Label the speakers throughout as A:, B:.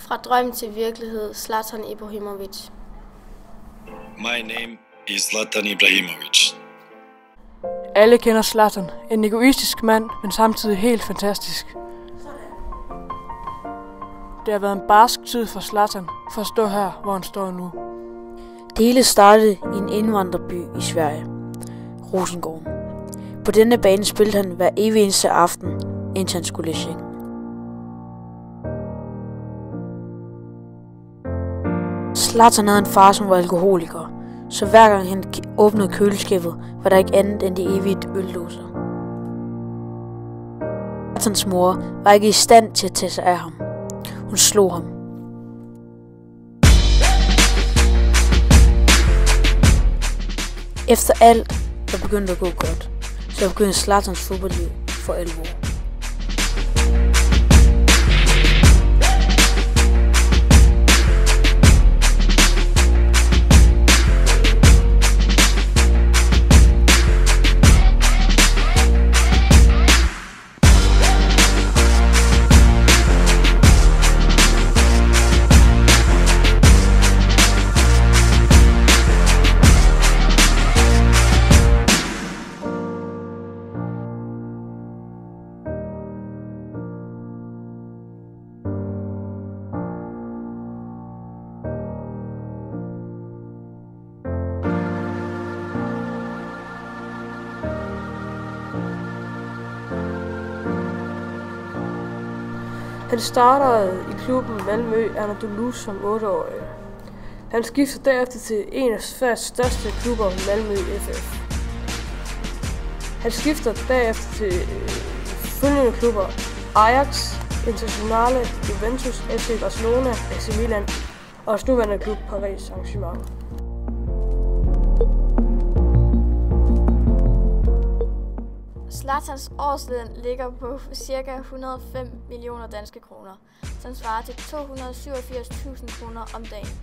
A: Fra drøm til virkelighed, Zlatan Ibrahimović.
B: My name is Zlatan Ibrahimović.
C: Alle kender Zlatan. En egoistisk mand, men samtidig helt fantastisk. Det har været en barsk tid for Zlatan, for at stå her, hvor han står nu.
D: Det hele startede i en indvandrerby i Sverige, Rosengården. På denne bane spillede han hver evig eneste aften, indtil han skulle i seng. Zlatan havde en far, som var alkoholiker, så hver gang han åbnede køleskabet, var der ikke andet end de evige øldåser. Zlatans mor var ikke i stand til at tage sig af ham. Hun slog ham. Efter alt var begyndt at gå godt, så begyndte Zlatans fodboldliv for alvor.
C: Han starter i klubben Malmö Anadolu som 8-årig. Han skifter derefter til en af Sveriges største klubber, Malmö FF. Han skifter derefter til følgende klubber: Ajax, Internazionale, Juventus, FC Barcelona, AC Milan og hans nuværende klub Paris Saint-Germain.
A: Zlatans årsløn ligger på ca. 105 millioner danske kroner, som svarer til 287.000 kroner om dagen.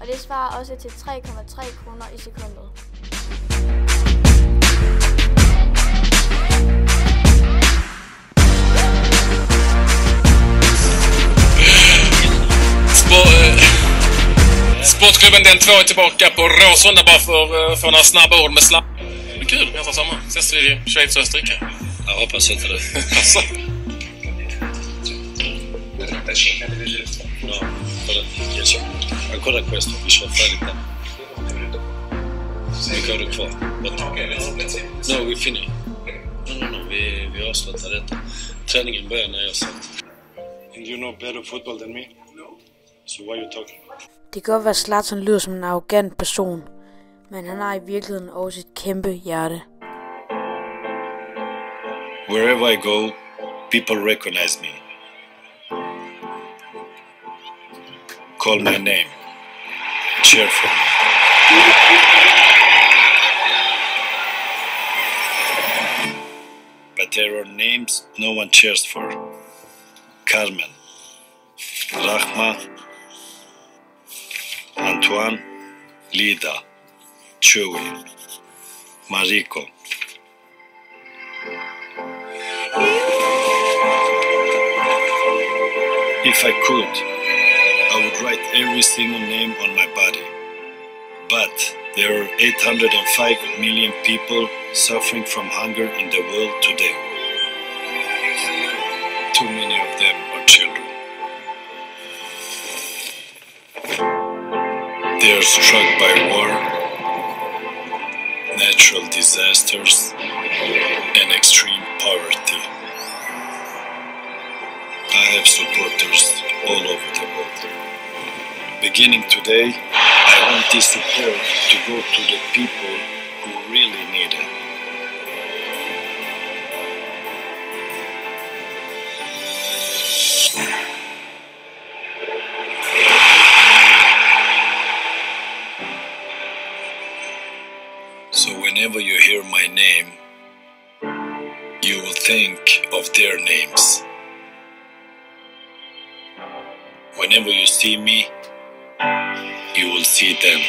A: Og det svarer også til 3,3 kroner i sekundet.
E: Sportklubben Den 2 är tillbaka på Råsunda bara för några snabba ord med Zlatan. Det är kul nästa sommar. Ses vi i Schweiz och Österrike.
B: Jag hoppas inte det.
E: Alltså.
B: No, ancora questo, vi kör färdigt den. Vi går kvar. No, vi finner. No, vi avslutar detta. Träningen börjar när jag sagt.
F: And you know better football than me? No. So why are you talking?
D: Det kan godt være, at Zlatan lyder som en arrogant person, men han har i virkeligheden også et kæmpe hjerte.
B: Wherever I go, people recognize me. Call my name. Cheer for me. But there are names no one cheers for. Carmen, Rahma, Antoine, Lida, Chewy, Mariko. If I could, I would write every single name on my body. But there are 805 million people suffering from hunger in the world today. Too many of them are children. They are struck by war, natural disasters, and extreme poverty. I have supporters all over the world. Beginning today, I want this support to go to the people who really need it. So whenever you hear my name, you will think of their names. Whenever you see me, you will see them.